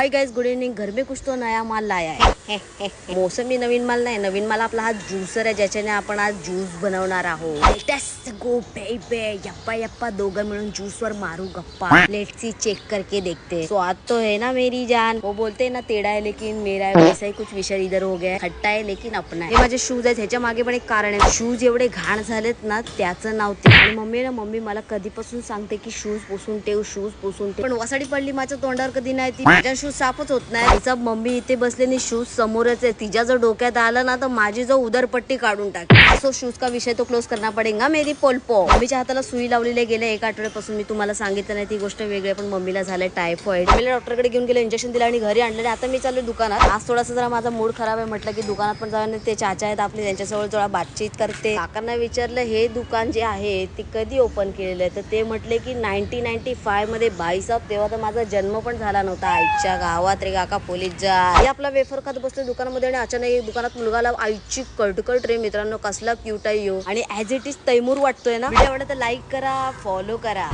Hi guys, good evening. घर में कुछ तो नया माल लाया है। मौसमी नवीन माल नाही, नवीन माल आपला हा ज्यूसर आहे, ज्याच्याने आपण आज ज्यूस बनवणार आहोत। लेट्स गो बेबी, यप्पा यप्पा दोघं मिळून ज्यूस वर मारू गप्पा। लेट्स सी चेक करके देखते। स्वाद तो है ना मेरी जान। वो बोलते हैं ना टेढ़ा है लेकिन मेरा है, वैसा ही कुछ विषय इधर हो गया। खट्टा है लेकिन अपना है। हे माझे शूज आहेत, ह्याच्या मागे पण एक कारण आहे। शूज एवढे घाण झालेत ना, त्याचं नाव ते। आणि मम्मी मला कधीपासून सांगते की शूज पुसून ठेव, शूज पुसून ठेव, पण वसाडी पडली माझ्या तोंडावर कधी नाही ती। माझ्या शूज साफच होत नाही। तिचा मम्मी इथे बसलेली, शूज समोरच आहे। तिच्या जर डोक्यात आलं ना तर माझी जो उदरपट्टी काढून टाक। असो शूज का विषय तो क्लोज करना पडेगा मेरी पोलपो। मम्मीच्या हाताला सुई लावलेली गेल्या 1 आठवड्यापासून। मी तुम्हाला सांगितलं नाही ती गोष्ट वेगळी आहे, पण मम्मीला झालंय टायफॉइड। मम्मीला डॉक्टरकडे घेऊन गेले, इंजेक्शन दिलं आणि घरी आणलं। आता मी चालू दुकानात। आज थोडासा जरा माझा मूड खराब आहे, म्हटलं की दुकानात पण जाऊन ते चाचा आहेत आपले, त्यांच्याजवळ थोडा बातचीत करते। काकांना विचारलं हे दुकान जे आहे ते कधी ओपन केलेलं आहे, तर ते म्हटले की 1995 मध्ये। भाईसाहेब, तेव्हा तर माझा जन्म पण झाला नव्हता। आईच्या गावात रे काका, पोलीस जा। हे आपला वेफर खात बसलो दुकानामध्ये आणि अचानक दुकानात मुलगा आला। आईची कडकड रे मित्रांनो, कसला क्यूट आहे यो, आणि ऍज इट इज तैमूर वाटतोय ना। व्हिडिओ आवडला तर लाईक करा, फॉलो करा।